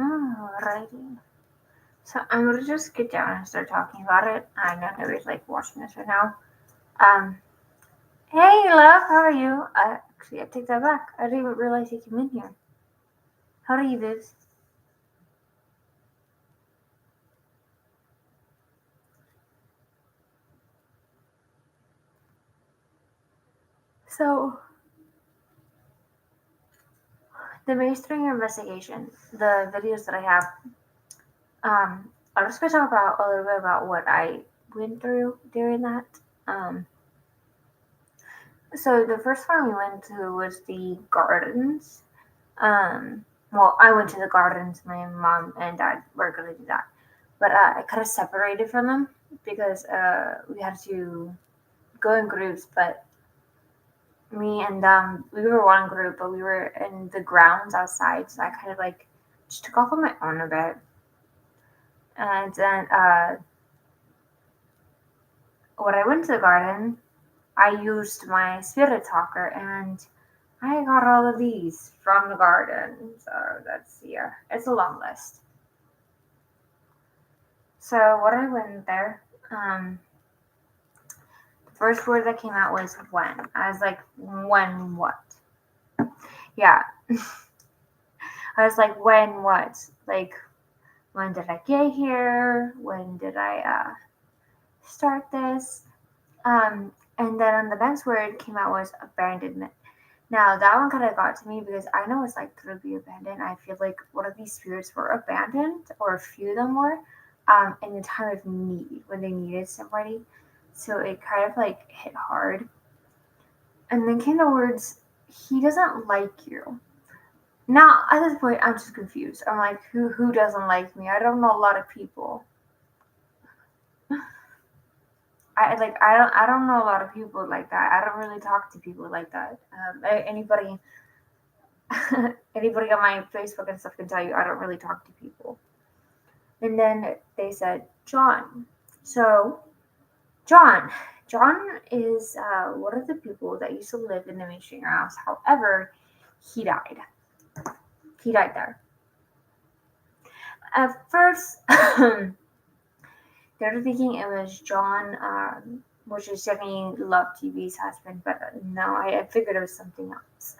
Alrighty. So I'm gonna just get down and start talking about it. I know nobody's like watching this right now. Um, hey love, how are you? Actually, I take that back. I didn't even realize you came in here. How are you, Viz? So the mainstream investigation, the videos that I have, I'm just gonna talk about a little bit about what I went through during that. Um, so the first one we went to was the gardens. Well, I went to the gardens. My mom and dad were gonna do that, but I kind of separated from them because we had to go in groups. But me and we were one group, but we were in the grounds outside, so I kind of like just took off on my own a bit. And then when I went to the garden, I used my spirit talker, and I got all of these from the garden. So that's yeah, it's a long list. So when I went there, the first word that came out was when. I was like, when what? Yeah, I was like, when what? Like, when did I get here? When did I start this? And then the next word came out was abandonment. Now that one kind of got to me because I know it's like to be abandoned. I feel like one of these spirits were abandoned, or a few of them were, in the time of need when they needed somebody. So it kind of like hit hard. And then came the words, "He doesn't like you." Now at this point, I'm just confused. I'm like, who doesn't like me? I don't know a lot of people. I don't know a lot of people like that. I don't really talk to people like that. Anybody anybody on my Facebook and stuff can tell you I don't really talk to people. And then they said John. So John, John is one of the people that used to live in the Michigan house. However, he died. He died there. At first, they were thinking it was John, which is Jenny Love TV's husband, but no, I figured it was something else.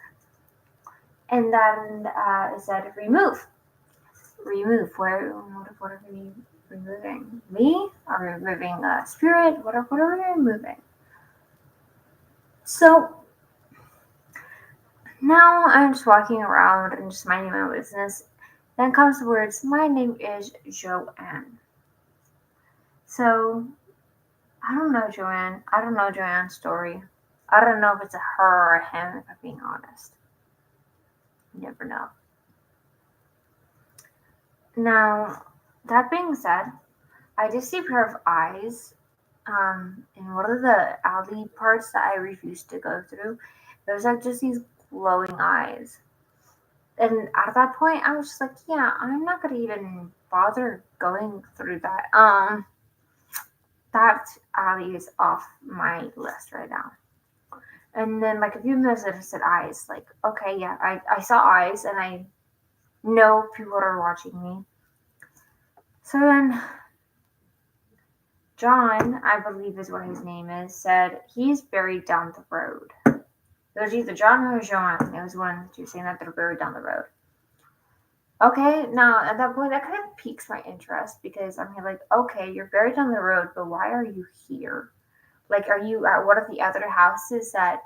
And then it said remove. Remove. What are we removing? Me? Are we removing a spirit? What are we removing? So now I'm just walking around and just minding my business. Then comes the words, my name is Joanne. So I don't know Joanne. I don't know Joanne's story. I don't know if it's a her or a him, if I'm being honest. You never know. Now, that being said, I did see a pair of eyes in one of the alley parts that I refused to go through. There was like just these glowing eyes. And at that point, I was just like, yeah, I'm not gonna even bother going through that. That alley is off my list right now. And then like a few minutes later, said eyes. Like, okay, yeah, I saw eyes, and I know people are watching me. So then John, I believe is what his name is, said he's buried down the road. It was either John or Joanne. It was one of the two saying that they're buried down the road. Okay, now at that point, that kind of piques my interest because I'm here like, okay, you're buried down the road, but why are you here? Like, are you at one of the other houses that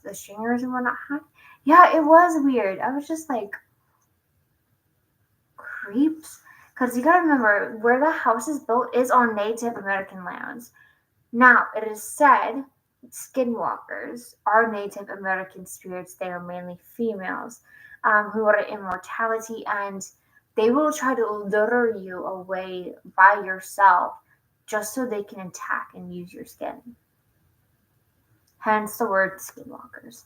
the stringers and whatnot had? Yeah, it was weird. I was just like, creeps. Because you gotta remember, where the house is built is on Native American lands. Now, it is said skinwalkers are Native American spirits. They are mainly females who are immortality, and they will try to lure you away by yourself just so they can attack and use your skin. Hence the word skinwalkers.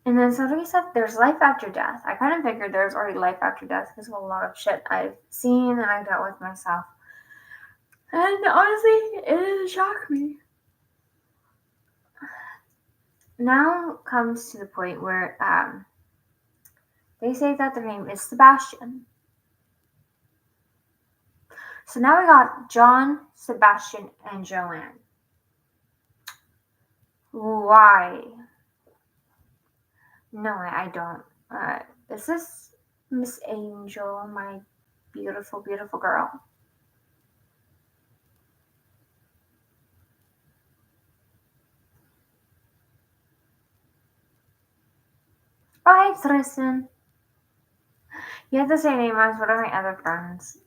And then somebody said there's life after death. I kind of figured there's already life after death because of a lot of shit I've seen and I've dealt with myself. And honestly, it shocked me. Now comes to the point where They say that their name is Sebastian. So now we got John, Sebastian, and Joanne. Why? No, I don't. Is this Miss Angel, my beautiful, beautiful girl? Oh, hey, Tristan. You have the same name as one of my other friends.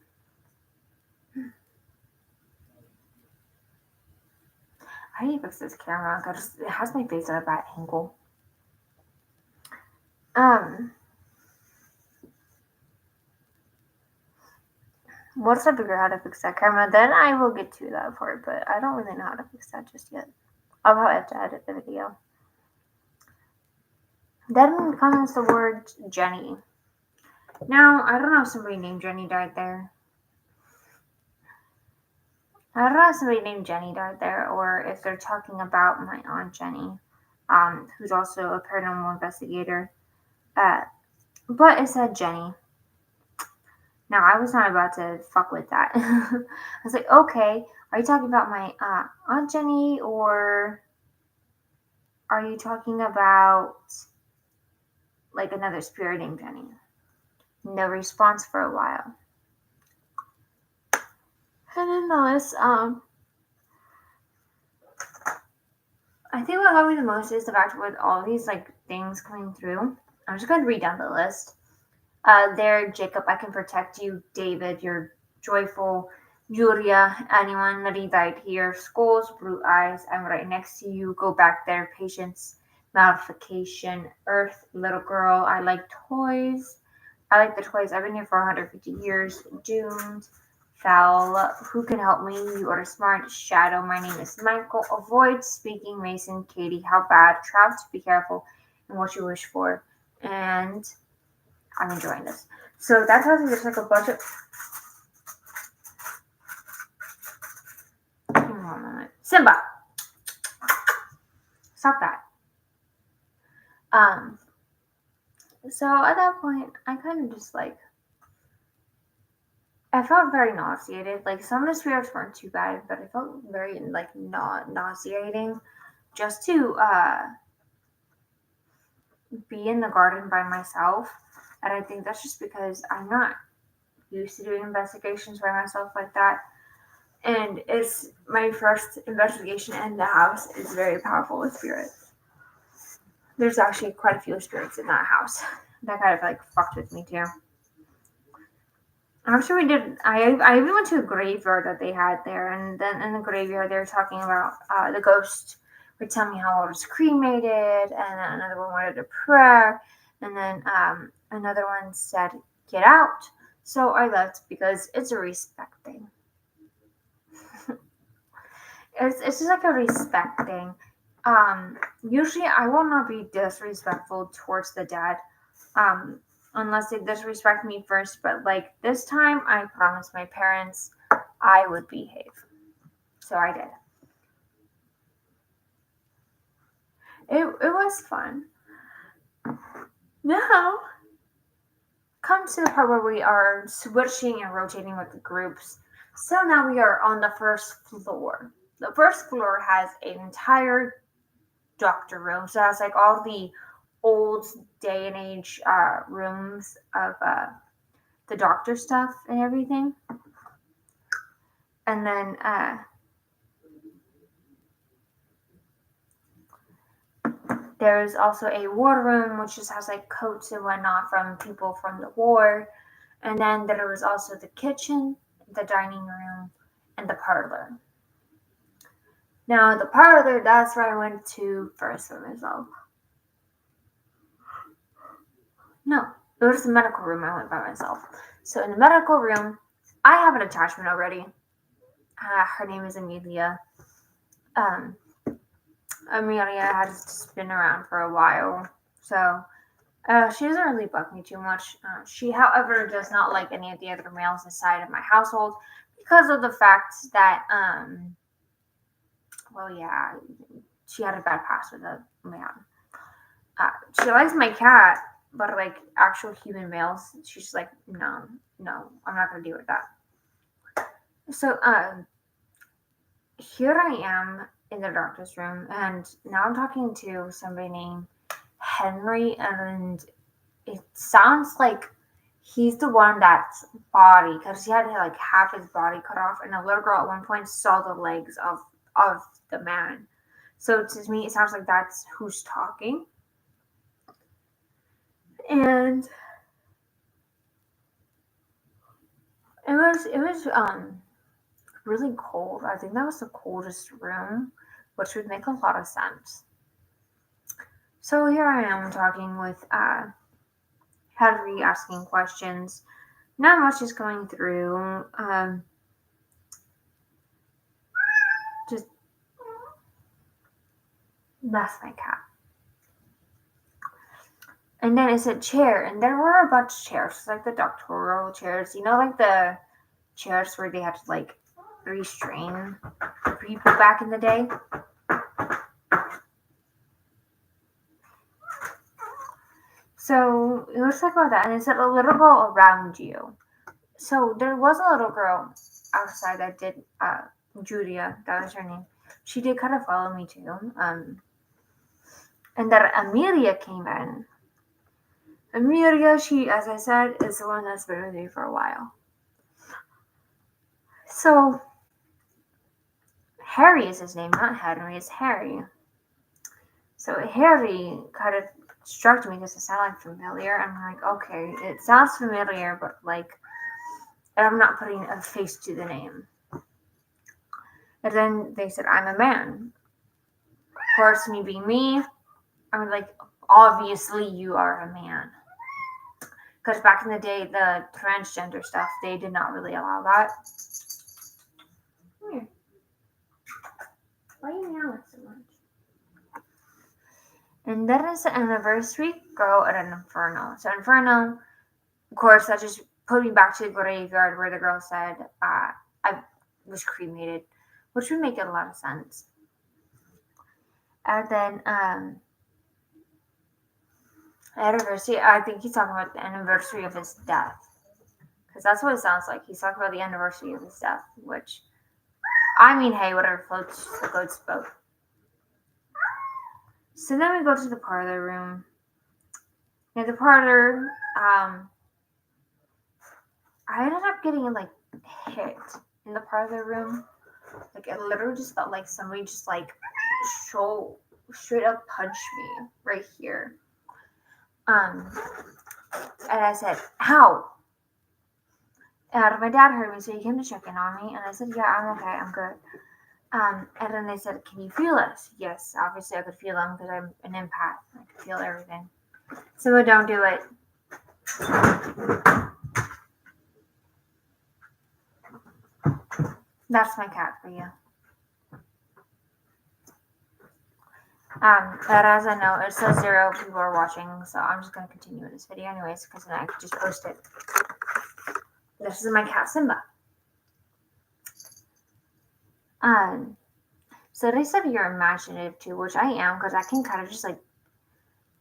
How do you fix this camera? Because it has my face at a bad angle. Once I figure out how to fix that camera, then I will get to that part, but I don't really know how to fix that just yet. I'll probably have to edit the video. Then comes the word Jenny. Now, I don't know if somebody named Jenny died there. I don't know if somebody named Jenny died there, or if they're talking about my Aunt Jenny, who's also a paranormal investigator. But it said Jenny. Now, I was not about to fuck with that. I was like, okay, are you talking about my Aunt Jenny, or are you talking about like another spirit named Jenny? No response for a while. And then the list, I think what got me the most is the fact with all these like things coming through. I'm just going to read down the list. There, Jacob, I can protect you. David, you're joyful. Julia, anyone that died here. Skulls, blue eyes, I'm right next to you. Go back there. Patience, modification. Earth, little girl, I like toys. I like the toys. I've been here for 150 years. Doomed. Foul. Who can help me? You are smart. Shadow. My name is Michael. Avoid speaking. Mason. Katie. How bad? Trapped. Be careful. And what you wish for. And I'm enjoying this. So that tells me there's like a bunch of. Give me 1 moment. Simba! Stop that. So at that point, I kind of just like. I felt very nauseated. Like some of the spirits weren't too bad, but I felt very like not nauseating. Just to be in the garden by myself, and I think that's just because I'm not used to doing investigations by myself like that. And it's my first investigation in the house. It's very powerful with spirits. There's actually quite a few spirits in that house. That kind of like fucked with me too. After we did, I even went to a graveyard that they had there, and then in the graveyard they were talking about the ghost would tell me how I was cremated, and then another one wanted a prayer, and then another one said get out. So I left because it's a respect thing. It's just like a respect thing. Usually I will not be disrespectful towards the dead, unless they disrespect me first. But like this time, I promised my parents I would behave, so I did. It was fun. Now comes to the part where we are switching and rotating with the groups. So now we are on the first floor. The first floor has an entire doctor room. So that's like all the old day and age rooms of the doctor stuff and everything. And then there's also a war room, which just has like coats and whatnot from people from the war. And then there was also the kitchen, the dining room, and the parlor. Now, the parlor, that's where I went to first for myself. No, it was the medical room I went by myself. So in the medical room, I have an attachment already. Her name is Amelia. Amelia has just been around for a while, so she doesn't really bug me too much. She, however, does not like any of the other males inside of my household because of the fact that, well, she had a bad past with a man. She likes my cat, but like actual human males, she's like, no, I'm not gonna deal with that. So here I am in the doctor's room, and now I'm talking to somebody named Henry, and it sounds like he's the one that's body, because he had like half his body cut off, and a little girl at one point saw the legs of the man. So to me, it sounds like that's who's talking. And it was really cold. I think that was the coldest room, which would make a lot of sense. So here I am talking with Henry, asking questions. Not much is going through. Just that's my cat. And then it said chair, and there were a bunch of chairs, like the doctoral chairs, like the chairs where they had to like restrain people back in the day. So let's talk about that. And it said a little girl around you. So there was a little girl outside that did, Julia, that was her name. She did kind of follow me too. And then Amelia came in. Amelia, she, as I said, is the one that's been with me for a while. So Harry is his name, not Henry, it's Harry. So Harry kind of struck me because it sounded familiar. I'm like, okay, it sounds familiar, but like, I'm not putting a face to the name. And then they said, I'm a man. Of course, me being me, I'm like, obviously you are a man. Because back in the day, the transgender stuff, they did not really allow that. Come here. Why are you meowing so much? And then it's the anniversary girl at an inferno. So inferno, of course, that just put me back to the graveyard where the girl said I was cremated, which would make a lot of sense. And then anniversary, I think he's talking about the anniversary of his death. Because that's what it sounds like. He's talking about the anniversary of his death, which, I mean, hey, whatever floats the goat's boat. So then we go to the parlor room. In the parlor, I ended up getting like hit in the parlor room. Like it literally just felt like somebody just like straight up punched me right here. And I said, "Ow!" And my dad heard me, so he came to check in on me, and I said, "Yeah, I'm okay, I'm good." And then they said, "Can you feel us?" Yes, obviously I could feel them because I'm an empath. I could feel everything. So don't do it. That's my cat for you. But as I know, it says 0 people are watching, so I'm just going to continue with this video anyways, because then I could just post it. This is my cat, Simba. So they said you're imaginative too, which I am, because I can kind of just like,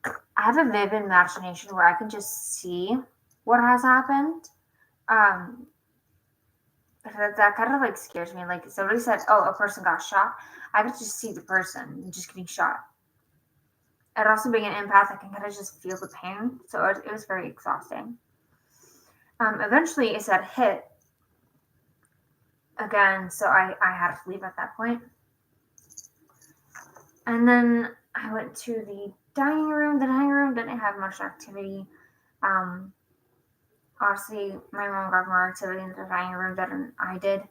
I have a vivid imagination where I can just see what has happened. That kind of like scares me. Like somebody said, oh, a person got shot. I could just see the person just getting shot. And also being an empath, I can kind of just feel the pain. So it was very exhausting. Eventually it said hit again. So I had to leave at that point. And then I went to the dining room. The dining room didn't have much activity. Honestly, my mom got more activity in the dining room than I did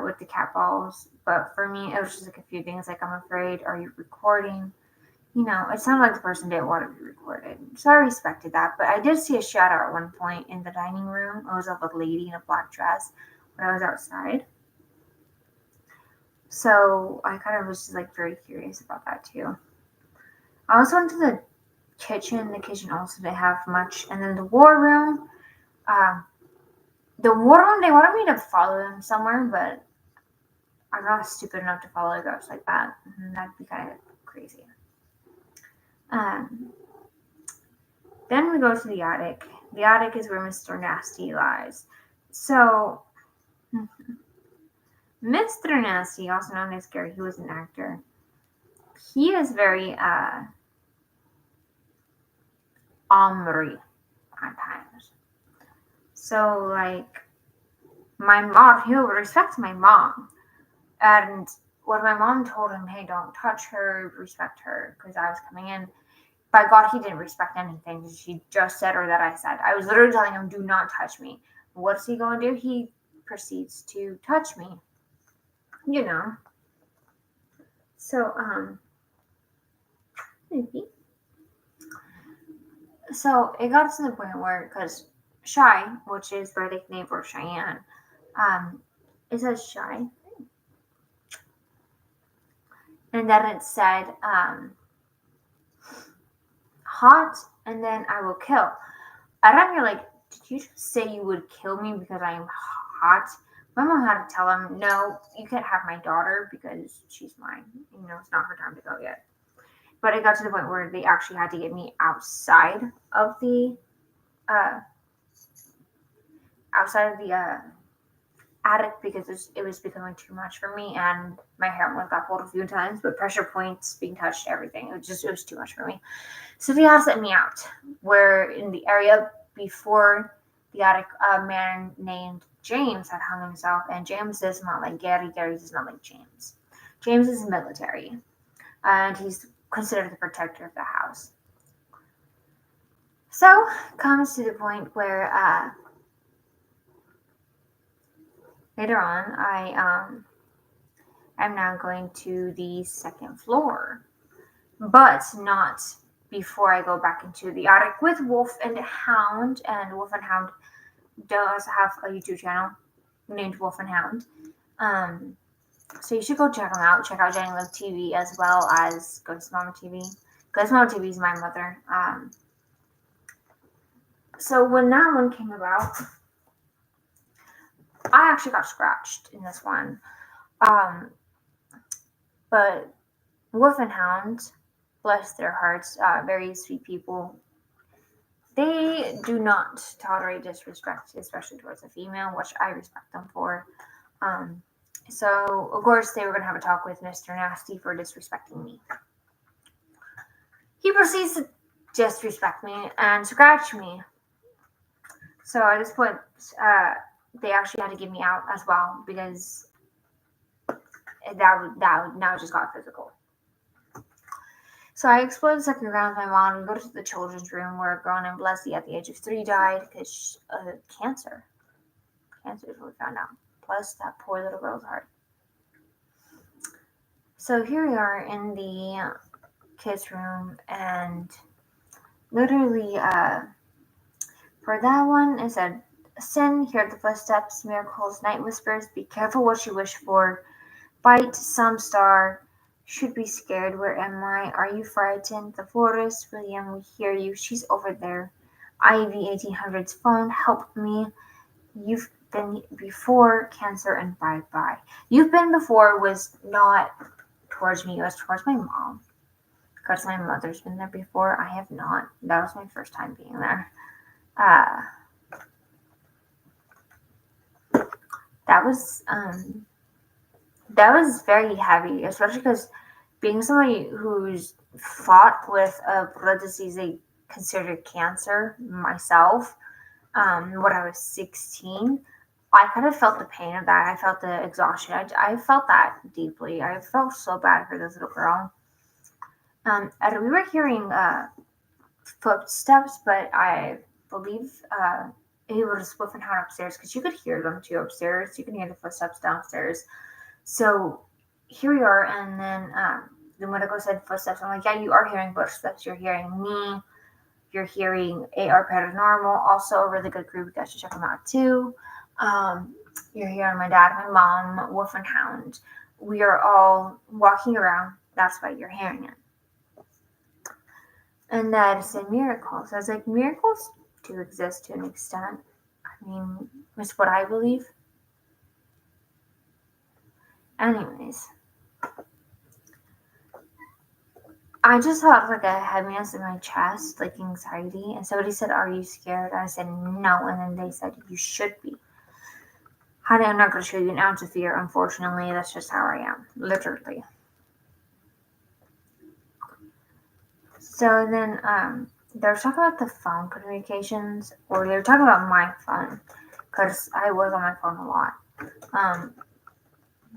with the cat balls. But for me, it was just like a few things like, I'm afraid, are you recording? It sounded like the person didn't want to be recorded. So I respected that. But I did see a shadow at one point in the dining room. It was of a lady in a black dress when I was outside. So I kind of was just like very curious about that too. I also went to the kitchen. The kitchen also didn't have much. And then the war room. They wanted me to follow them somewhere, but I'm not stupid enough to follow ghosts like that. That'd be kind of crazy. Then we go to the attic. The attic is where Mr. Nasty lies. So, Mr. Nasty, also known as Gary, he was an actor. He is very ornery at times. So, like, my mom, he would respect my mom. And when my mom told him, hey, don't touch her, respect her, because I was coming in, by God, he didn't respect anything. She just said or that I said. I was literally telling him, do not touch me. What's he going to do? He proceeds to touch me. You know. So, maybe. So it got to the point where, because Shy, which is the nickname for Cheyenne, it says Shy, and then it said hot, and then I will kill. And I'm like, did you just say you would kill me because I am hot? My mom had to tell him, no, you can't have my daughter because she's mine. You know, it's not her time to go yet. But it got to the point where they actually had to get me outside of the uh, attic because it was becoming too much for me, and my hair once got pulled a few times, but pressure points, being touched, everything. It was too much for me. So they had to let me out. Where in the area before the attic, a man named James had hung himself, and James is not like Gary. Gary is not like James. James is military, and he's considered the protector of the house. So comes to the point where later on, I'm now going to the second floor, but not before I go back into the attic with Wolf and Hound. And Wolf and Hound does have a YouTube channel named Wolf and Hound. So you should go check them out. Check out Jenny Love TV as well as Ghost Mama TV. Ghost Mama TV is my mother. So when that one came about, I actually got scratched in this one. But Wolf and Hound, bless their hearts, very sweet people. They do not tolerate disrespect, especially towards a female, which I respect them for. So, of course, they were going to have a talk with Mr. Nasty for disrespecting me. He proceeds to disrespect me and scratch me. So, at this point, they actually had to get me out as well because that now just got physical. So I explore the second round with my mom and go to the children's room where a girl named Leslie at the age of 3 died because cancer. Cancer is what we found out. Plus that poor little girl's heart. So here we are in the kids' room, and literally for that one it said, sin, hear the footsteps, miracles, night whispers, be careful what you wish for, bite some star, should be scared, where am I, are you frightened, the forest, William, we hear you, she's over there, Ivy 1800's phone, help me, you've been before, cancer, and bye-bye. You've been before was not towards me, it was towards my mom, because my mother's been there before, I have not, that was my first time being there. That was very heavy, especially because being somebody who's fought with a blood disease they considered cancer myself, when I was 16, I kind of felt the pain of that. I felt the exhaustion. I felt that deeply. I felt so bad for this little girl. And we were hearing footsteps, but I believe it was Wolf and Hound upstairs because you could hear them too upstairs. You can hear the footsteps downstairs. So here we are, and then the medical said footsteps. I'm like, yeah, you are hearing footsteps. You're hearing me. You're hearing AR Paranormal, also a really good group. You guys should check them out too. You're hearing my dad, my mom, Wolf and Hound. We are all walking around. That's why you're hearing it. And that said miracles. I was like, miracles do exist to an extent. I mean, it's what I believe. Anyways, I just felt like a heaviness in my chest, like anxiety. And somebody said, "Are you scared?" I said, "No." And then they said, "You should be." Honey, I'm not going to show you an ounce of fear. Unfortunately, that's just how I am. Literally. So then, they were talking about the phone communications, or they were talking about my phone, because I was on my phone a lot,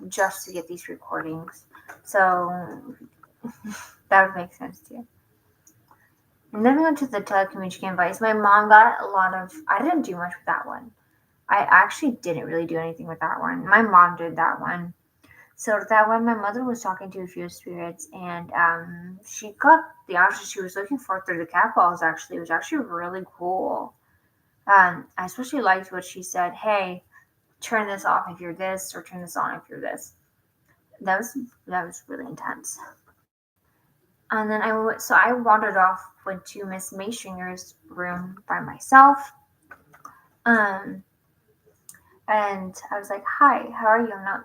just to get these recordings. So that would make sense too. And then we went to the telecommunication device. My mom got a lot of. I didn't do much with that one. I actually didn't really do anything with that one. My mom did that one. So that one, my mother was talking to a few spirits, and she got the answer she was looking for through the cat balls. Actually, it was actually really cool. I especially liked what she said. Hey, turn this off if you're this, or turn this on if you're this. That was really intense. And then I wandered off, went to Miss Maystringer's room by myself. Um, and I was like, "Hi, how are you? I'm not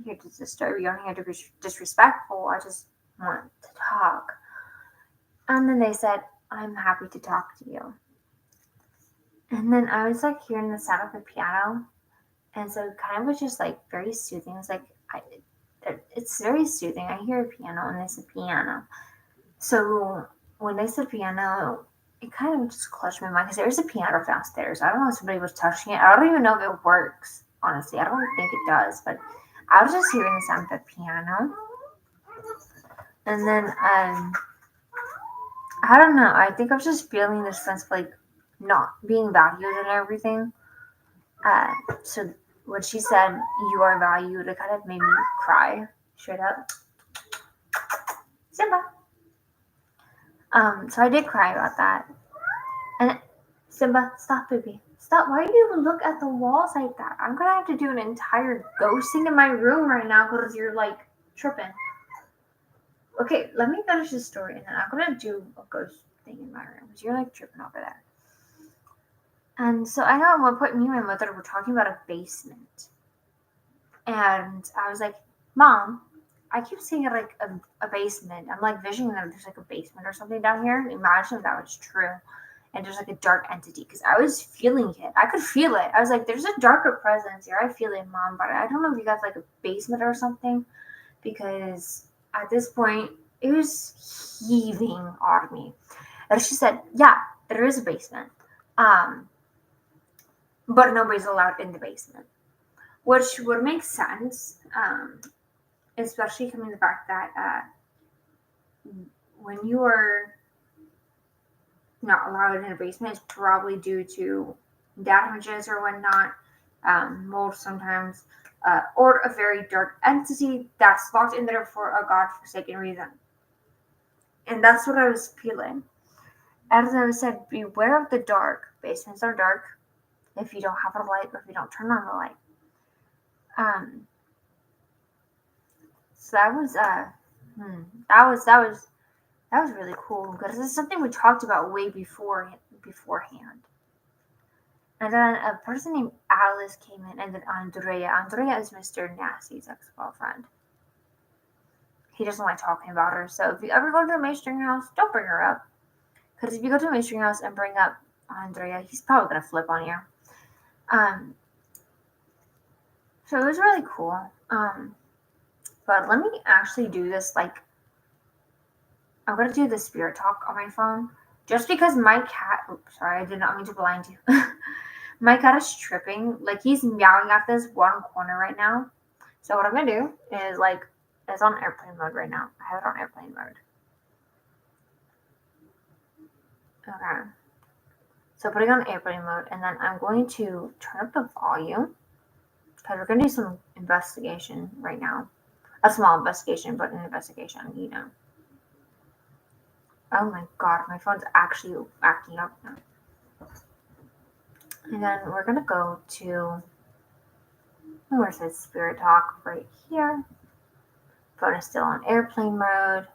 here to disturb you. I'm here to be disrespectful. I just want to talk." And then they said, "I'm happy to talk to you." And then I was like hearing the sound of the piano, and so it kind of was just like very soothing. It was like it's very soothing. I hear a piano, and they said piano. So when they said piano, it kind of just clutched my mind because there's a piano downstairs. I don't know if somebody was touching it. I don't even know if it works. Honestly, I don't think it does, but I was just hearing the sound of the piano. And then I don't know. I think I was just feeling this sense of like not being valued and everything. So when she said you are valued, it kind of made me cry straight up. Simba. So I did cry about that. And Simba, stop, baby. Stop. Why do you even look at the walls like that? I'm gonna have to do an entire ghosting in my room right now because you're like tripping. Okay, let me finish this story and then I'm gonna do a ghost thing in my room because you're like tripping over there. And so I know at one point me and my mother were talking about a basement. And I was like, "Mom, I keep seeing like a basement. I'm like visioning that there's like a basement or something down here. Imagine if that was true. And there's like a dark entity because I was feeling it. I could feel it. I was like, there's a darker presence here. I feel it, Mom, but I don't know if you got like a basement or something because at this point it was heaving on me. And she said, yeah, there is a basement, but nobody's allowed in the basement, which would make sense, especially coming the fact that when you are not allowed in a basement, it's probably due to damages or whatnot, mold sometimes, or a very dark entity that's locked in there for a godforsaken reason. And that's what I was feeling. As I said, beware of the dark. Basements are dark if you don't have a light or if you don't turn on the light. So that was that was really cool because it's something we talked about way beforehand. And then a person named Alice came in, and then Andrea. Andrea is Mr. Nasty's ex-girlfriend. He doesn't like talking about her, so if you ever go to the Maestring house, don't bring her up. Because if you go to the Maestring house and bring up Andrea, he's probably gonna flip on you. So it was really cool. But let me actually do this. Like, I'm gonna do the spirit talk on my phone, just because my cat. Oops, sorry, I did not mean to blind you. My cat is tripping. Like, he's meowing at this one corner right now. So what I'm gonna do is like, it's on airplane mode right now. I have it on airplane mode. Okay. So putting on airplane mode, and then I'm going to turn up the volume because we're gonna do some investigation right now. A small investigation, but an investigation, you know. Oh my god, my phone's actually acting up now. And then we're gonna go to, where it says spirit talk right here. Phone is still on airplane mode.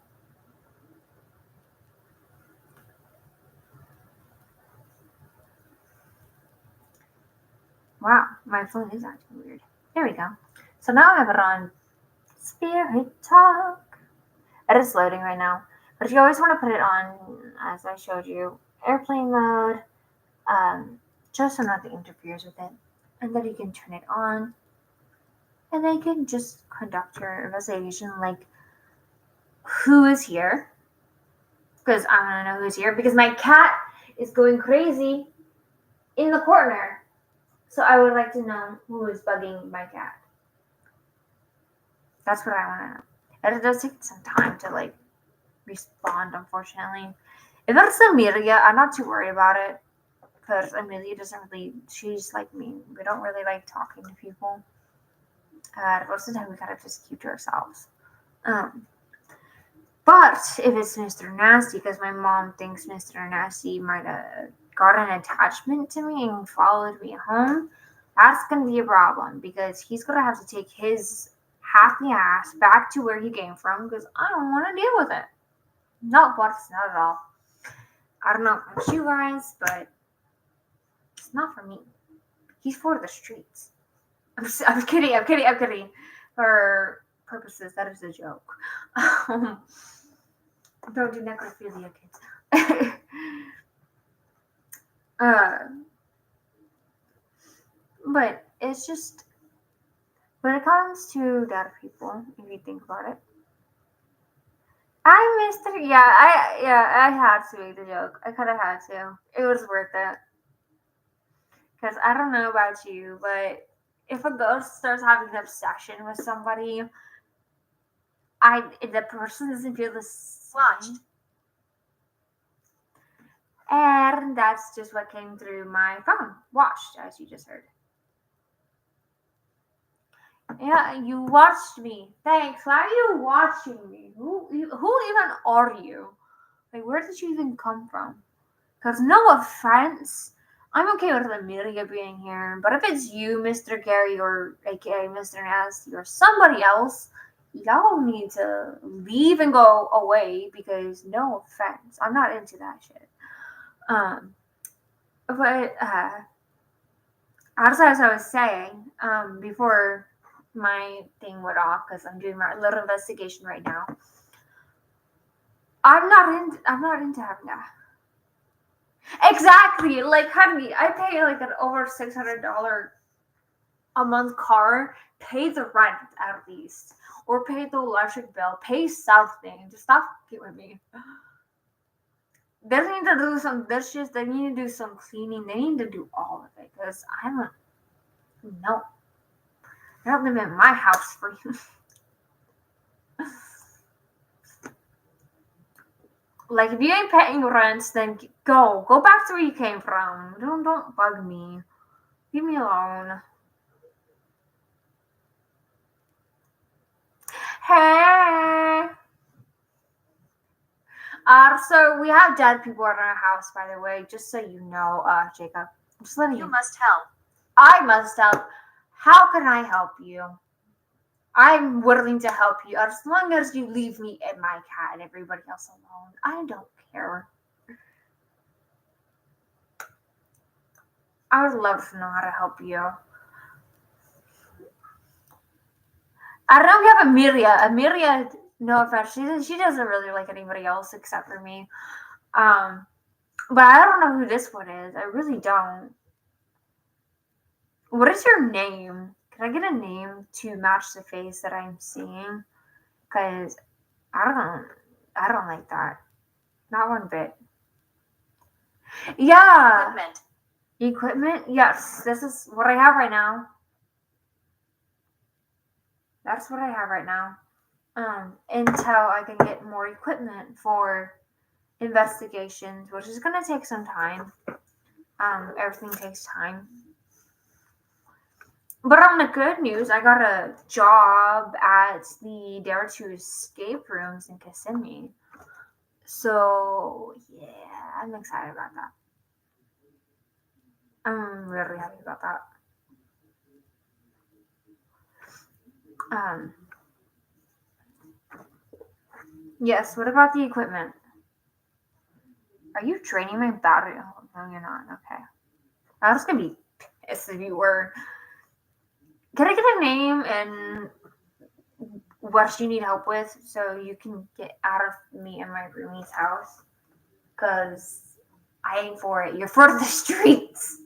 Wow, my phone is acting weird. There we go. So now I have it on spirit talk. It is loading right now. But you always want to put it on, as I showed you, airplane mode, just so nothing interferes with it. And then you can turn it on, and then you can just conduct your investigation, like who is here, because I want to know who's here, because my cat is going crazy in the corner. So I would like to know who is bugging my cat. That's what I want to know. And it does take some time to like respond, unfortunately. If it's Amelia, I'm not too worried about it. Because Amelia doesn't really, she's like me. We don't really like talking to people. Most of the time we kind of just keep to ourselves. But if it's Mr. Nasty, because my mom thinks Mr. Nasty might have got an attachment to me and followed me home, that's going to be a problem because he's going to have to take his happy ass back to where he came from because I don't want to deal with it. No, not at all. I don't know about you guys, but it's not for me. He's for the streets. I'm kidding. For purposes, that is a joke. Don't do necrophilia, kids. But it's just when it comes to dead people, if you think about it, I missed it. I had to make the joke. I kind of had to. It was worth it. Because I don't know about you, but if a ghost starts having an obsession with somebody, the person doesn't feel the same. And that's just what came through my phone. Watched, as you just heard. Yeah, you watched me. Thanks. Why are you watching me? Who even are you? Like, where did you even come from? Because no offense, I'm okay with Amelia being here, but if it's you, Mr. Gary, or aka Mr. Nasty, or somebody else, y'all need to leave and go away because no offense, I'm not into that shit. But as I was saying, before my thing went off, because I'm doing my little investigation right now. I'm not into having that. Exactly, like honey, I pay like an over $600 a month car. Pay the rent at least, or pay the electric bill. Pay something. Just stop fucking with me. They need to do some dishes. They need to do some cleaning. They need to do all of it because I'm a no. I don't live in my house for you. Like if you ain't paying rent, then go back to where you came from. Don't bug me. Leave me alone. Hey. So we have dead people at our house, by the way, just so you know, Jacob. Just letting you must help. I must help. How can I help you? I'm willing to help you as long as you leave me and my cat and everybody else alone. I don't care. I would love to know how to help you. I don't know if you have Amelia. Amelia, no offense, she doesn't really like anybody else except for me. But I don't know who this one is. I really don't. What is your name? Can I get a name to match the face that I'm seeing? Because I don't like that. Not one bit. Yeah. Equipment? Yes. This is what I have right now. That's what I have right now. Until I can get more equipment for investigations, which is going to take some time. Everything takes time. But on the good news, I got a job at the Dare to Escape rooms in Kissimmee. So, yeah, I'm excited about that. I'm really happy about that. Yes, what about the equipment? Are you draining my battery? Oh, no, you're not. Okay. I was going to be pissed if you were. Can I get a name and what you need help with so you can get out of me and my roomie's house. Because I ain't for it. You're for the streets.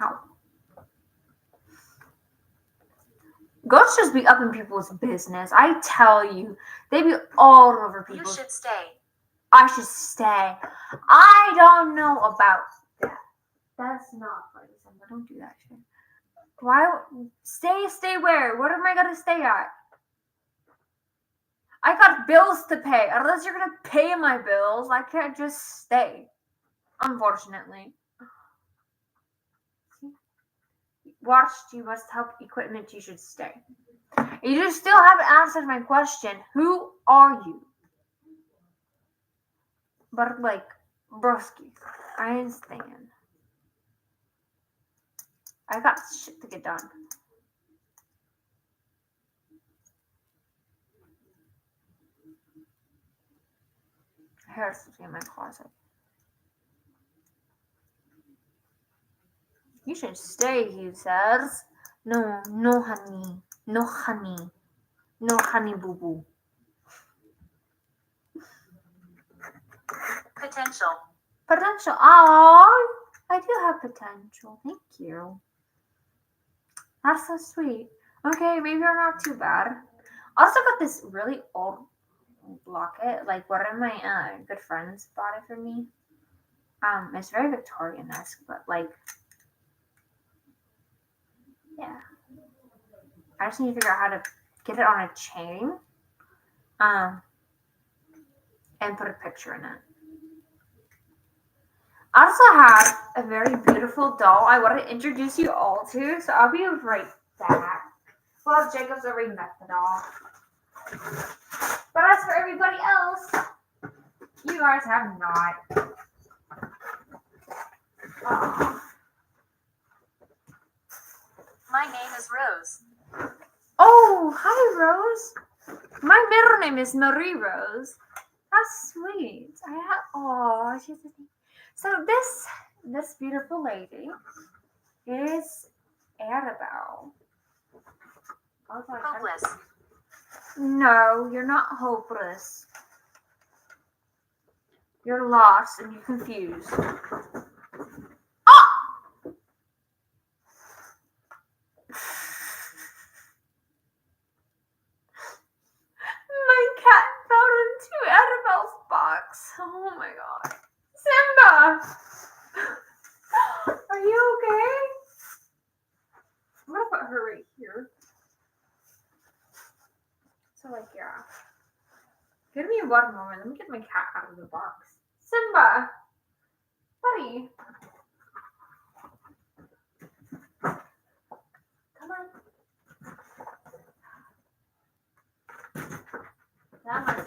Ow. Ghosts just be up in people's business. I tell you. They be all over people. You should stay. I should stay. I don't know about that. That's not funny. Don't do that shit. Why? Stay where? What am I gonna stay at? I got bills to pay. Unless you're gonna pay my bills, I can't just stay. Unfortunately. Watched, you must help equipment, you should stay. You still haven't answered my question. Who are you? But like, broski, I ain't staying. I got shit to get done. Hair's in my closet. You should stay, he says. No, honey. No, honey. No, honey, boo-boo. Potential. Oh, I do have potential. Thank you. That's so sweet. Okay, maybe you're not too bad. I also got this really old locket. Like, one of my good friends bought it for me. It's very Victorian-esque, but like, yeah. I just need to figure out how to get it on a chain. And put a picture in it. I also have a very beautiful doll I want to introduce you all to, so I'll be right back. Well, Jacob's already met the doll. But as for everybody else, you guys have not. My name is Rose. Oh, hi, Rose. My middle name is Marie Rose. That's sweet. She's a... So this beautiful lady is Annabelle. Hopeless. No, you're not hopeless. You're lost and you're confused. My cat fell into Annabelle's box. Oh my god. Simba! Are you okay? I'm gonna put her right here. So like, yeah. Give me one moment. Let me get my cat out of the box. Simba! Buddy! Come on. That might be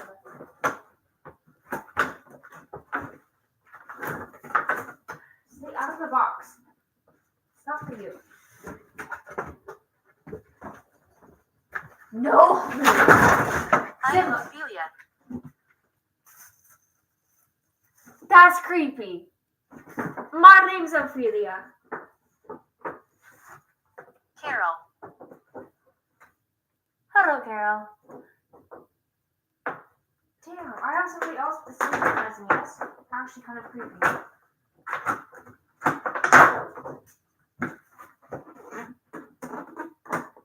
Stay out of the box. It's not for you. No! I am Ophelia. That's creepy. My name's Ophelia. Carol. Hello, Carol. Damn, I have somebody else with the same name as me. That's actually kind of creepy.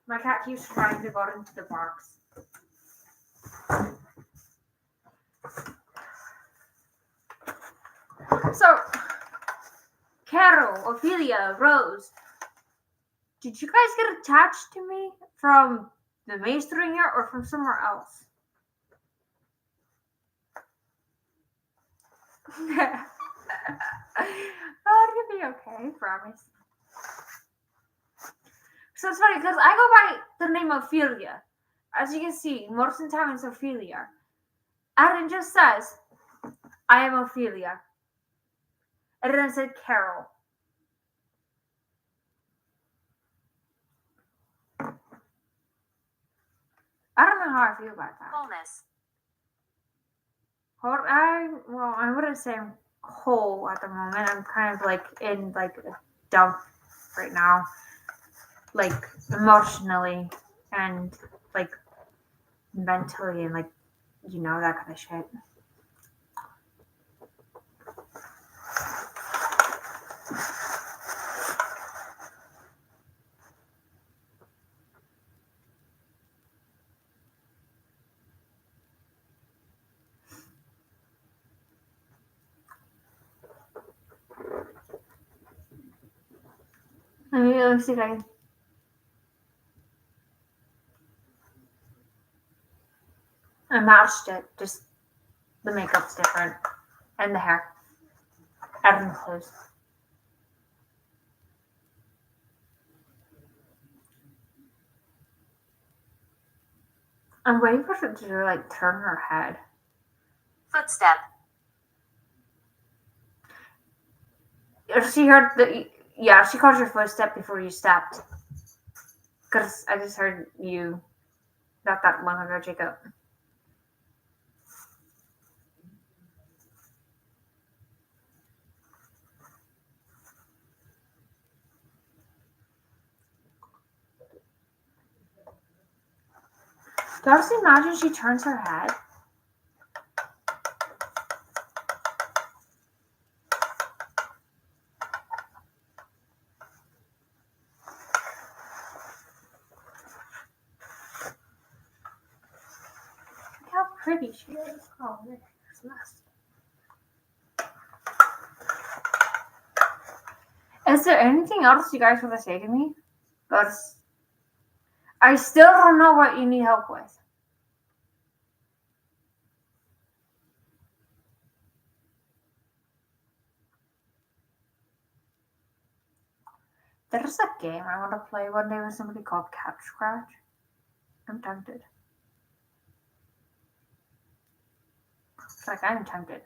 My cat keeps trying to go into the box. So, Carol, Ophelia, Rose, did you guys get attached to me from the maze here or from somewhere else? Oh, it'll be okay, promise. So it's funny because I go by the name Ophelia. As you can see, most of the time it's Ophelia. And it just says, I am Ophelia. And then it said Carol. I don't know how I feel about that. Wholeness. I wouldn't say I'm whole at the moment. I'm kind of like in like a dump right now, like emotionally and like mentally and like that kind of shit. Let me see if I can. I matched it, just the makeup's different and the hair. Adding clothes. I'm waiting for her to like turn her head. Footstep. She heard she called your footstep before you stepped. Because I just heard you not that long ago, Jacob. Don't you imagine she turns her head? Look how pretty she is. Oh, there's a mess. Is there anything else you guys want to say to me? Because I still don't know what you need help with. There's a game I want to play one day with somebody called Cap Scratch. I'm tempted. Like, I'm tempted.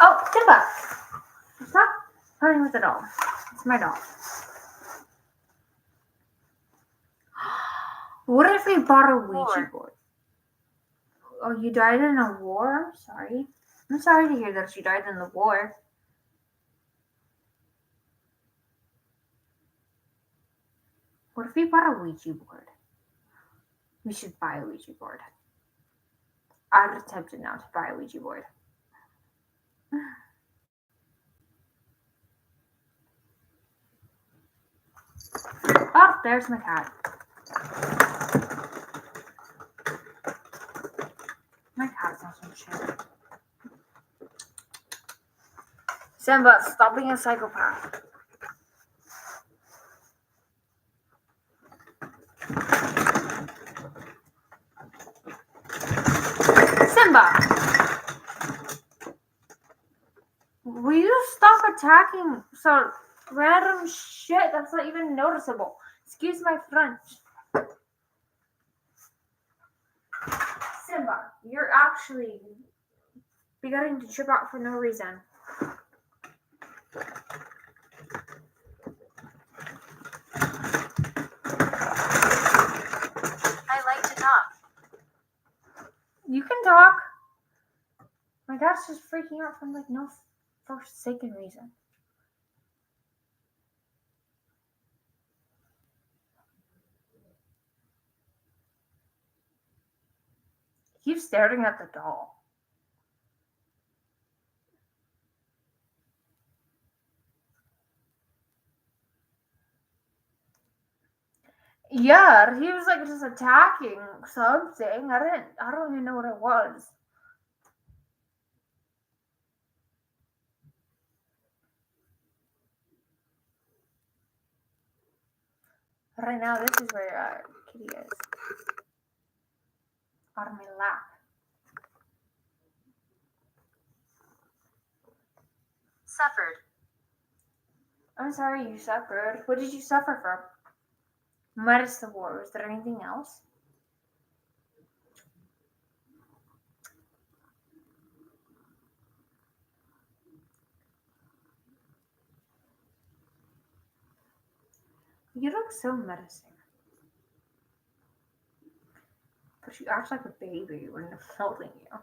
Oh, Simba! Stop playing with the doll. It's my doll. What if we bought a Ouija board? Oh, you died in a war? Sorry. I'm sorry to hear that you died in the war. What if we bought a Ouija board? We should buy a Ouija board. I'm tempted now to buy a Ouija board. Oh, there's my cat. My cat's on some shit. Simba, stop being a psychopath. Simba! Will you stop attacking some random shit that's not even noticeable? Excuse my French. Simba, you're actually beginning to trip out for no reason. I like to talk. You can talk. My dad's just freaking out for like no forsaken reason. He keeps staring at the doll. Yeah, he was like just attacking something. I don't even know what it was. Right now, this is where Kitty is. On my lap. Suffered. I'm sorry you suffered. What did you suffer from? Minus the war. Was there anything else? You look so menacing, but you act like a baby when I'm holding you.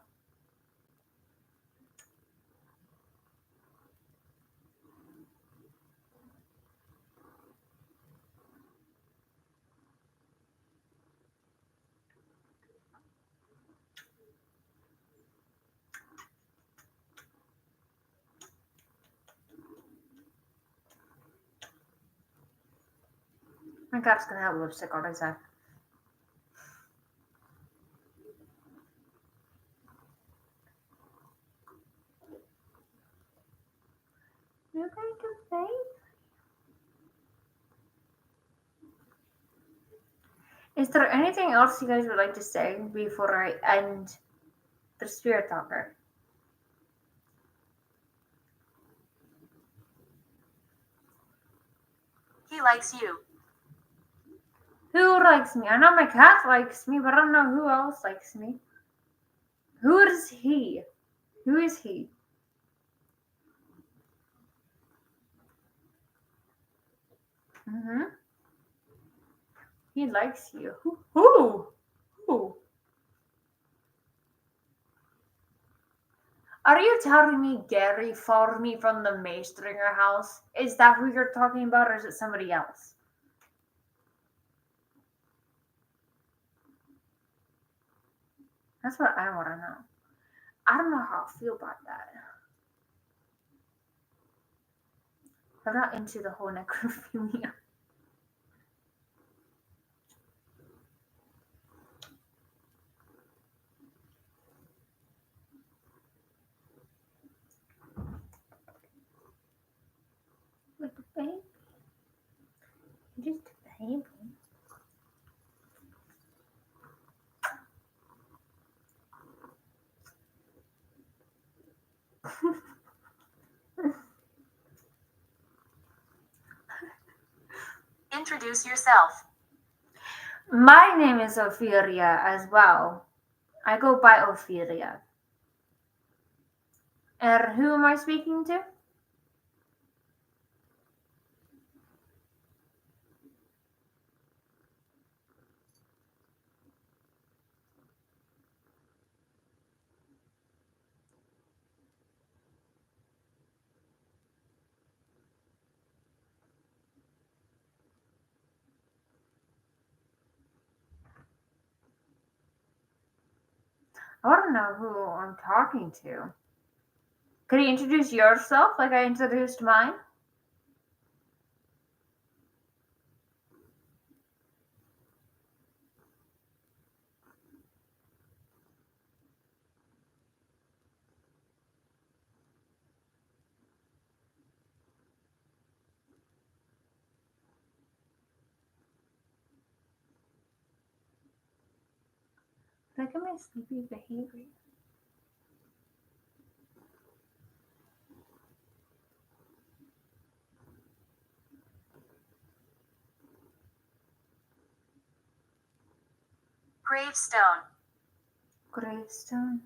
My cat's gonna have lipstick on his head. You're going to say? Is there anything else you guys would like to say before I end the Spirit Talker? He likes you. Who likes me? I know my cat likes me, but I don't know who else likes me. Who is he? Who is he? Mm-hmm. He likes you. Who? Who? Are you telling me Gary followed me from the Maystringer house? Is that who you're talking about, or is it somebody else? That's what I want to know. I don't know how I feel about that. I'm not into the whole necrophilia. Like a baby. Just a baby. Introduce yourself. My name is Ophelia as well. I go by Ophelia. And who am I speaking to? I want to know who I'm talking to. Could you introduce yourself like I introduced mine? Look at my sleepy behavior. Gravestone. Gravestone.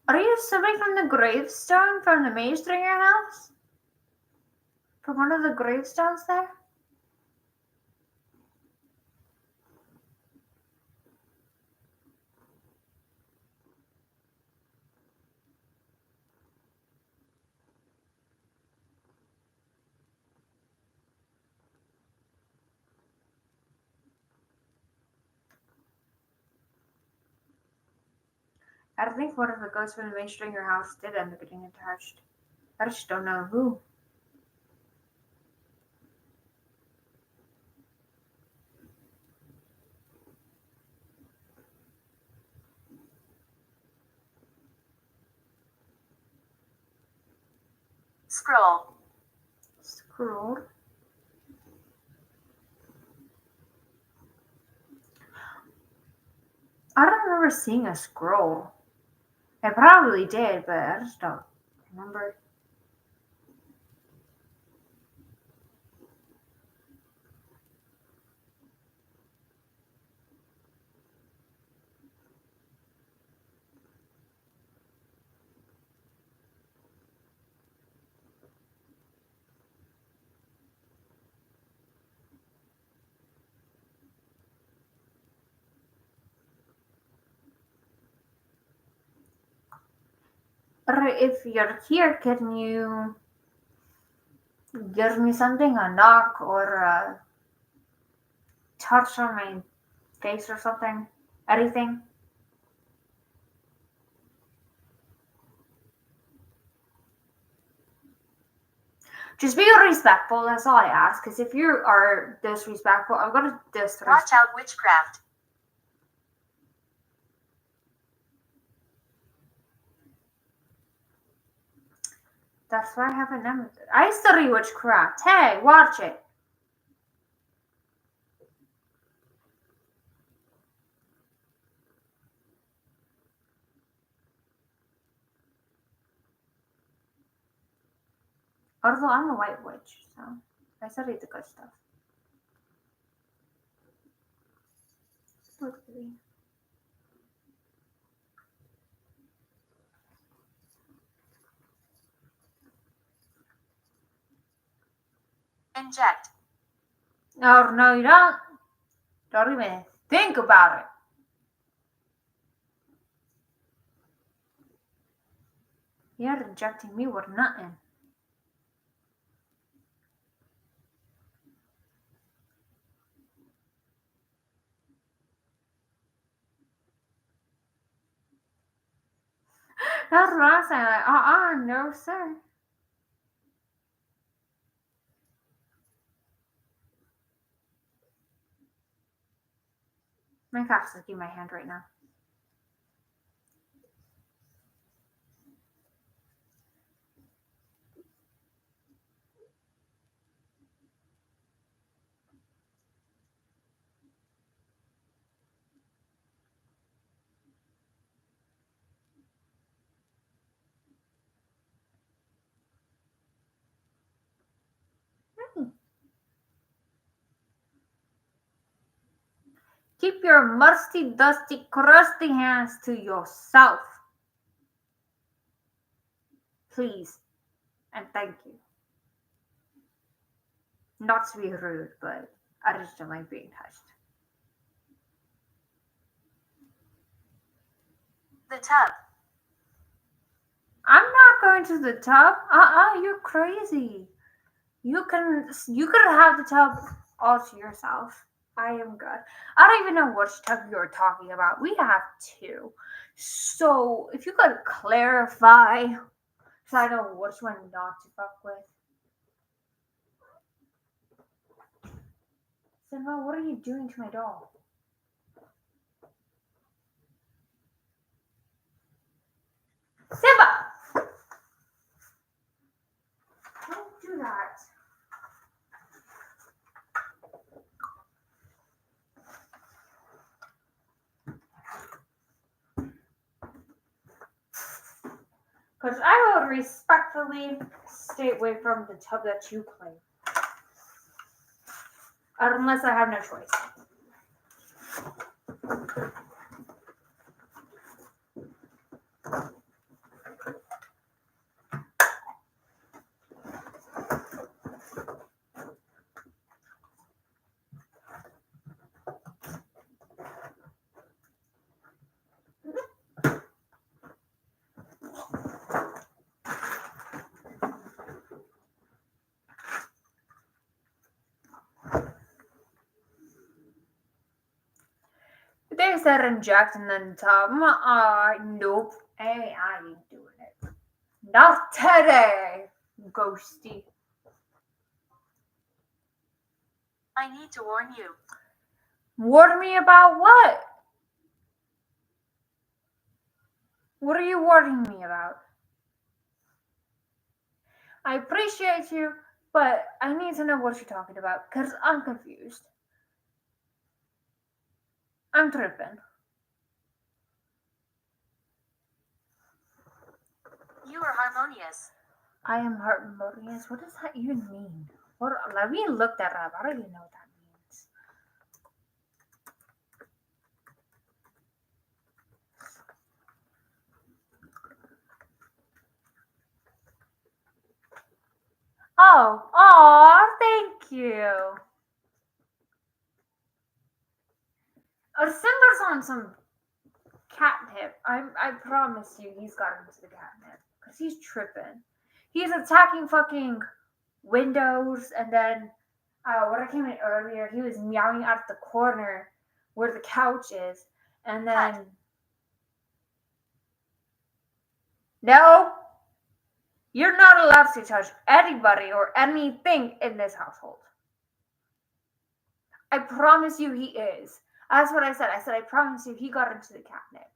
Are you somebody from the gravestone from the Maystringer house? From one of the gravestones there? I think one of the ghosts from the Maystringer house did end up getting attached. I just don't know who. Scroll. Scroll. I don't remember seeing a scroll. I probably did, but I just don't remember. Or if you're here, can you give me something, a knock or a touch on my face or something? Anything? Just be respectful, that's all I ask. Because if you are disrespectful, I'm gonna disrespect. Watch out, witchcraft. That's why I have a number. I study witchcraft. Hey, watch it. Although I'm a white witch, so I studied the good stuff. Literally. Inject. No, you don't. Don't even think about it. You're rejecting me with nothing. That's what I'm saying. Like, no, sir. My cat's licking my hand right now. Keep your musty, dusty, crusty hands to yourself. Please. And thank you. Not to be rude, but I just don't like being touched. The tub. I'm not going to the tub. You're crazy. You can have the tub all to yourself. I am good. I don't even know which tub you're talking about. We have two. So if you could clarify so I know which one not to fuck with. Simba, what are you doing to my doll? Simba! Don't do that. Because I will respectfully stay away from the tub that you claim. Unless I have no choice. They said inject and then tub. Nope. Hey, I ain't doing it. Not today, ghosty. I need to warn you. Warn me about what? What are you warning me about? I appreciate you, but I need to know what you're talking about, because I'm confused. I'm tripping. You are harmonious. I am harmonious. What does that even mean? Let me look that up. I don't even know what that means. Oh, thank you. Or Simba's on some cat him. I promise you, he's got into the catnip because he's tripping. He's attacking fucking windows, and then when I came in earlier, he was meowing out the corner where the couch is, and then no, you're not allowed to touch anybody or anything in this household. I promise you, he is. That's what I said. I said I promise you, he got into the catnip.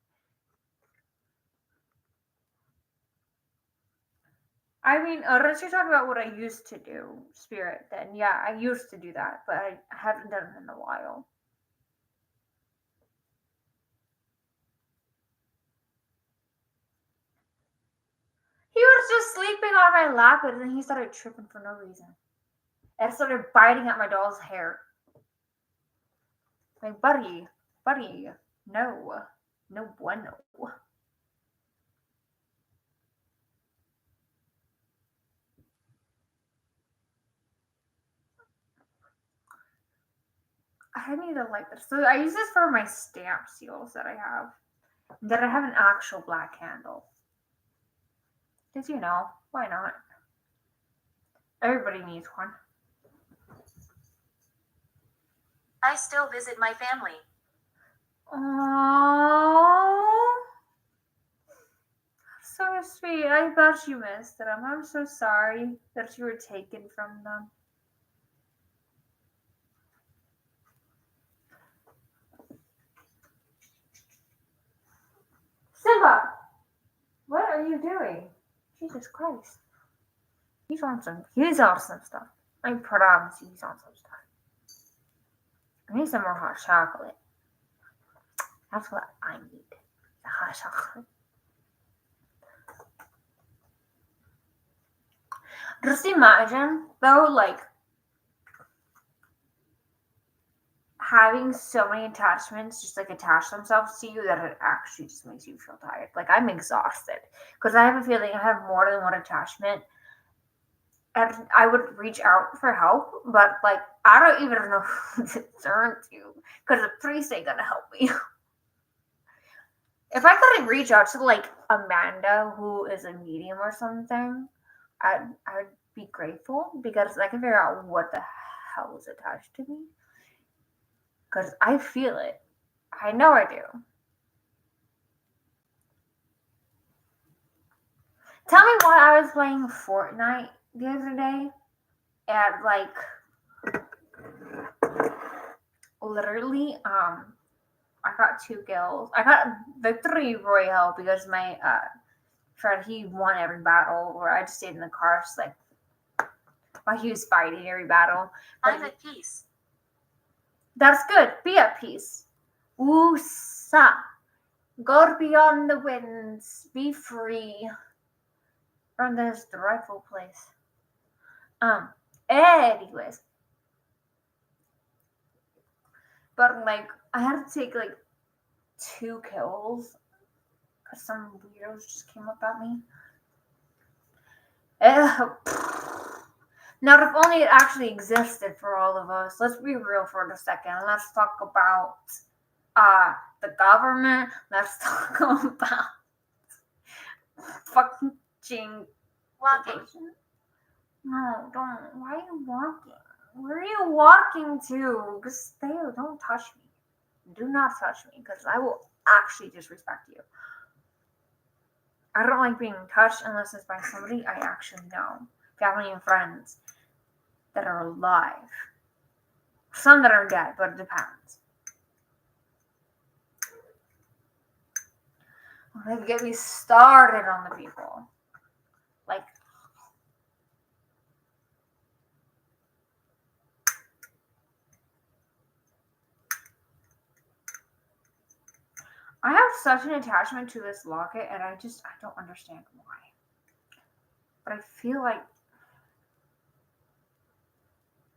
I mean, unless you're talking about what I used to do, Spirit, then yeah, I used to do that, but I haven't done it in a while. He was just sleeping on my lap, and then he started tripping for no reason. And started biting at my doll's hair. Like, buddy, no bueno. I need to light this. So I use this for my stamp seals that I have. That I have an actual black candle. Because, why not? Everybody needs one. I still visit my family. Aww. So sweet. I bet you missed them. I'm so sorry that you were taken from them. Simba! What are you doing? Jesus Christ. He's on some stuff. I promise you he's on some stuff. I need some more hot chocolate. That's what I need. The hot chocolate. Just imagine, though, like, having so many attachments just, like, attach themselves to you that it actually just makes you feel tired. Like, I'm exhausted. Because I have a feeling I have more than one attachment. And I would reach out for help, but, like, I don't even know who to turn to. Because the priest ain't gonna help me. If I could reach out to, like, Amanda, who is a medium or something, I'd be grateful because I can figure out what the hell is attached to me. Because I feel it. I know I do. Tell me why I was playing Fortnite the other day and, like, literally, I got 2 kills. I got Victory Royale because my friend, he won every battle, or I just stayed in the car, just like while he was fighting every battle. But I'm at peace. That's good. Be at peace. Woosa. Go beyond the winds. Be free from this dreadful place. Anyways. But, like, I had to take, like, 2 kills because some weirdos just came up at me. Now, if only it actually existed for all of us. Let's be real for a second. Let's talk about the government. Let's talk about fucking Walking. No, don't. Why are you walking? Where are you walking to? Just stay. Don't touch me. Do not touch me, because I will actually disrespect you. I don't like being touched unless it's by somebody I actually know. Family and friends that are alive. Some that are dead, but it depends. They get me started on the people. Like, I have such an attachment to this locket, and I don't understand why. But I feel like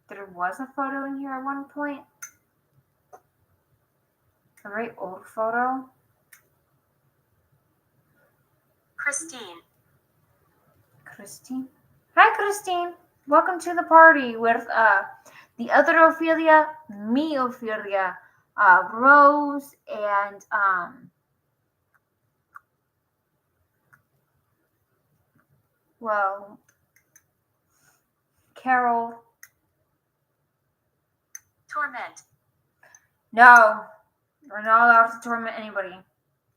there was a photo in here at one point. A very old photo. Christine. Hi, Christine. Welcome to the party with the other Ophelia, me, Ophelia, Rose, and Well, Carol. Torment. No. You're not allowed to torment anybody.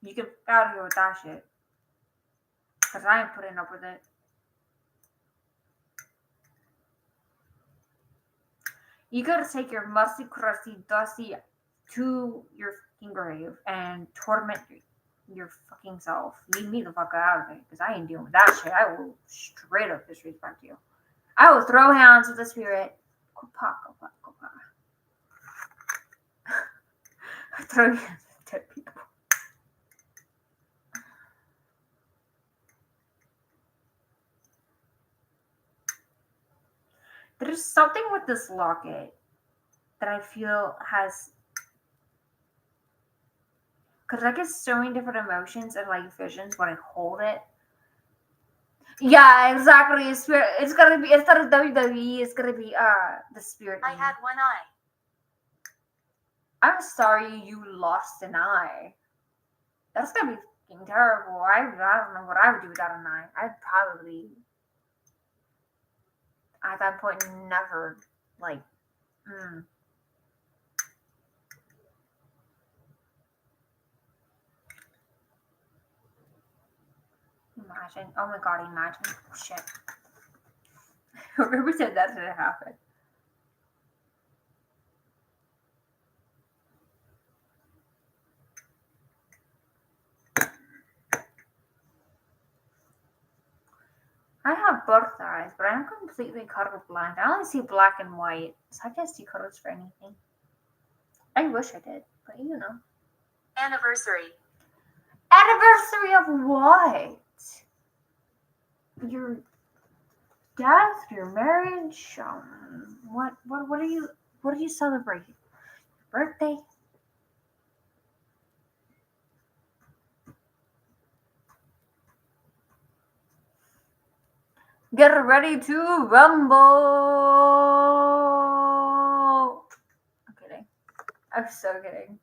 You can get out of here with that shit. Because I ain't putting up with it. You gotta take your musty, crusty, dusty to your fucking grave and torment your fucking self. Leave me the fuck out of it, because I ain't dealing with that shit. I will straight up disrespect you. I will throw hands with the spirit. Kopa, kopa, kopa. Throw hands with dead people. There's something with this locket that I feel has, because I get so many different emotions and like visions when I hold it. Yeah, exactly. Spirit. It's gonna be instead of WWE. It's gonna be the spirit. I had one eye. I'm sorry you lost an eye. That's gonna be fucking terrible. I don't know what I would do without an eye. I'd probably at that point never like. Imagine. Oh my god, imagine. Shit. Whoever said that didn't happen. I have both eyes, but I'm completely colorblind. I only see black and white, so I can't see colors for anything. I wish I did, but you know. Anniversary. Anniversary of what? Your death, your marriage, what are you celebrating? Your birthday? Get ready to rumble! I'm kidding. I'm so kidding.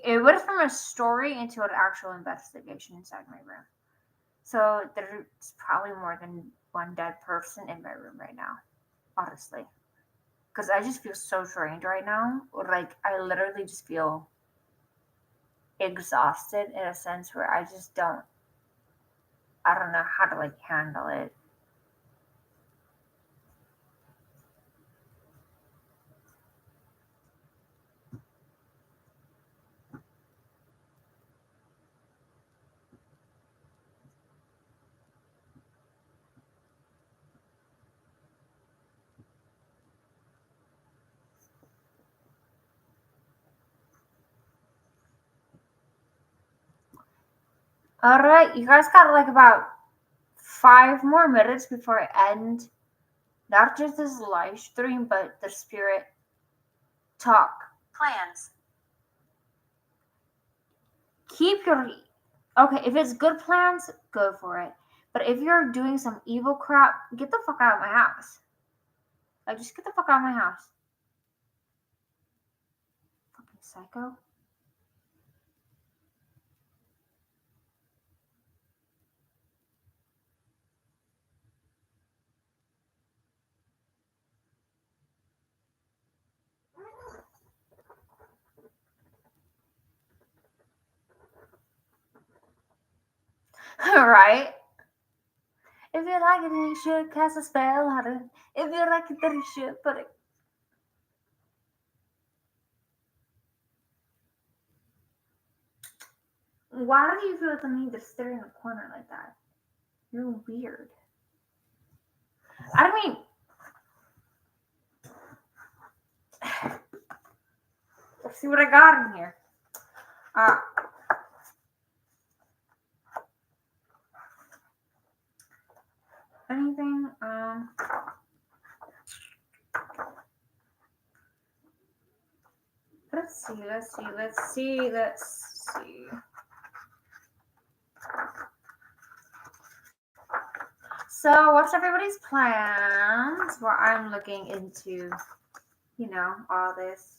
It went from a story into an actual investigation inside my room. So there's probably more than one dead person in my room right now, honestly. Because I just feel so drained right now. Like, I literally just feel exhausted in a sense where I don't know how to like handle it. Alright, you guys got like about 5 more minutes before I end not just this live stream, but the spirit talk. Plans. Keep your okay, if it's good plans, go for it. But if you're doing some evil crap, get the fuck out of my house. Like, just get the fuck out of my house. Fucking psycho. Right? If you like it, you should cast a spell on it. If you like it, then you should put it. Why do you feel the need to stare in a corner like that? You're weird. I mean, let's see what I got in here. Anything? Let's see. So, what's everybody's plans? Well, I'm looking into, all this.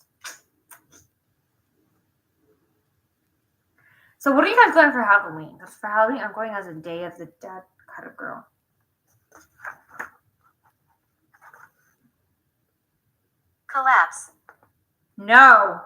So, what are you guys doing for Halloween? Because for Halloween, I'm going as a Day of the Dead kind of girl. Collapse. No.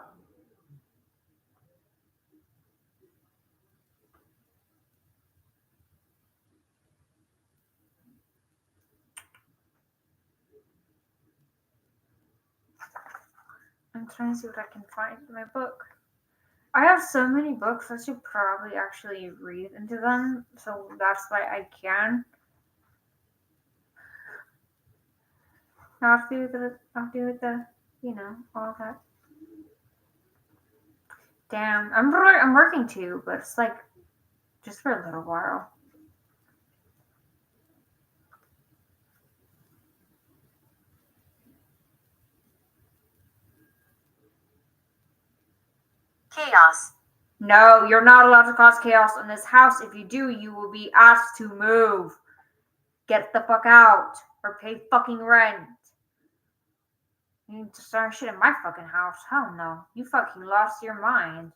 I'm trying to see what I can find in my book. I have so many books, I should probably actually read into them, so that's why I can. Not do the, all that. Damn, I'm working too, but it's like just for a little while. Chaos. No, you're not allowed to cause chaos in this house. If you do, you will be asked to move. Get the fuck out or pay fucking rent. You need to start shit in my fucking house. Hell no. You fucking lost your mind.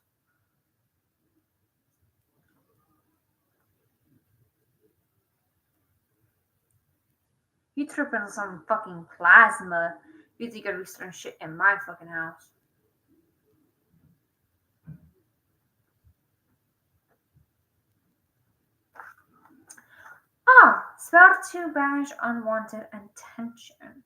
You tripping on some fucking plasma. You think you're gonna be starting shit in my fucking house. Ah, spell to banish unwanted attention.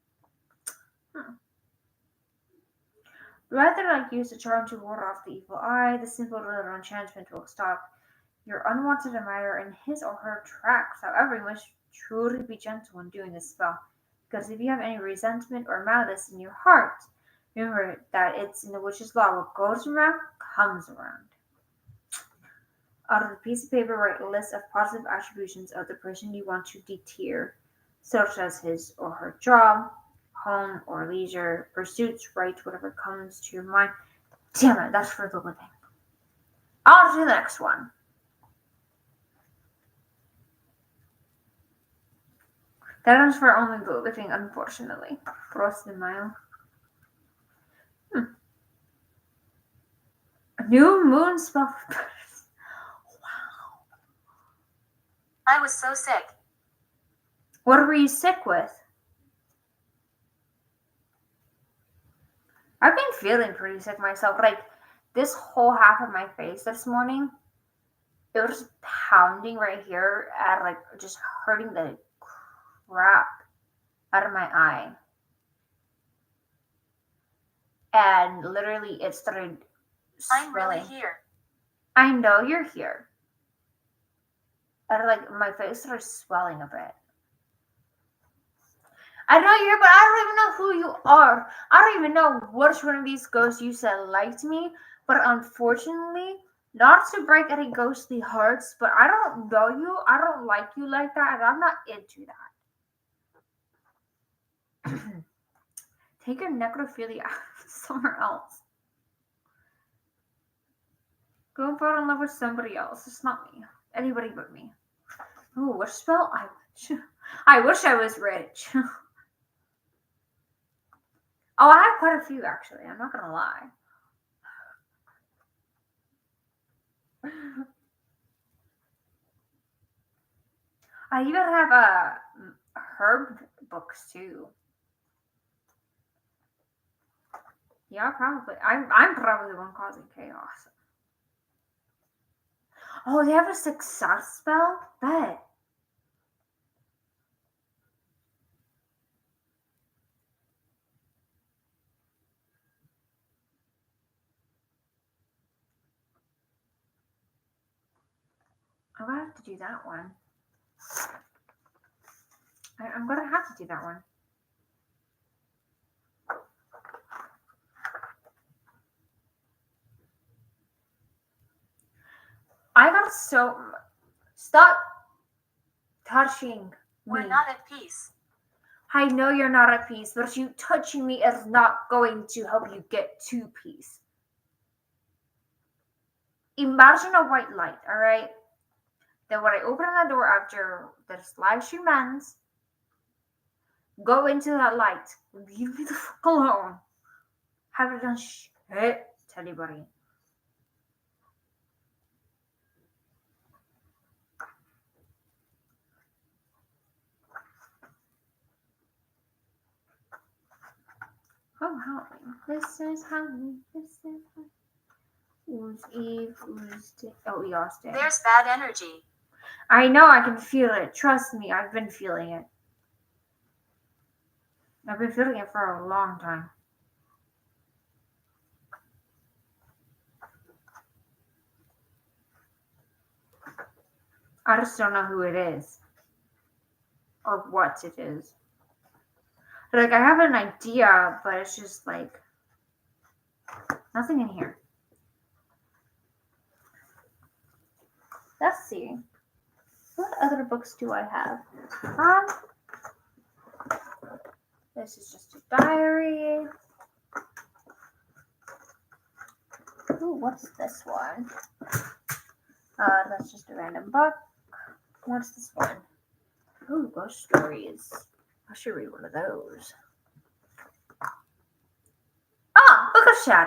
Rather like use a charm to ward off the evil eye, the simple little enchantment will stop your unwanted admirer in his or her tracks. However, you must truly be gentle when doing this spell, because if you have any resentment or malice in your heart, remember that it's in the witch's law: what goes around comes around. Out of a piece of paper, write a list of positive attributions of the person you want to deter, such as his or her job, home or leisure, pursuits. Write whatever comes to your mind. Damn it, that's for the living. On to the next one. That one's for only the living, unfortunately. Frost in Mile. A new moon spell. Wow. I was so sick. What were you sick with? I've been feeling pretty sick myself. Like, this whole half of my face this morning, it was pounding right here and, like, just hurting the crap out of my eye. And literally, it started swelling. I'm really here. I know you're here. And, like, my face started swelling a bit. I know you're here, but I don't even know who you are. I don't even know which one of these ghosts you said liked me. But unfortunately, not to break any ghostly hearts, but I don't know you. I don't like you like that, and I'm not into that. Take your necrophilia somewhere else. Go and fall in love with somebody else. It's not me. Anybody but me. Ooh, which spell? I wish I was rich. Oh, I have quite a few actually. I'm not gonna lie. I even have herb books too. Yeah, probably. I'm probably the one causing chaos. Oh, they have a success spell? Bet. I'm gonna have to do that one. I'm gonna have to do that one. I got so. Stop touching me. We're not at peace. I know you're not at peace, but you touching me is not going to help you get to peace. Imagine a white light, alright? Then when I open the door after this live stream ends, Go into that light. Leave me the fuck alone. Haven't done shit to anybody. Oh, Halloween. This is Halloween. This is Halloween. Who's Eve? Who's Day? Oh, Eos Day. There's bad energy. I know, I can feel it. Trust me, I've been feeling it. I've been feeling it for a long time. I just don't know who it is. Or what it is. Like, I have an idea, but it's just like nothing in here. Let's see. What other books do I have? This is just a diary. Ooh, what's this one? That's just a random book. What's this one? Ooh, ghost stories. I should read one of those. Ah, Book of Shadows.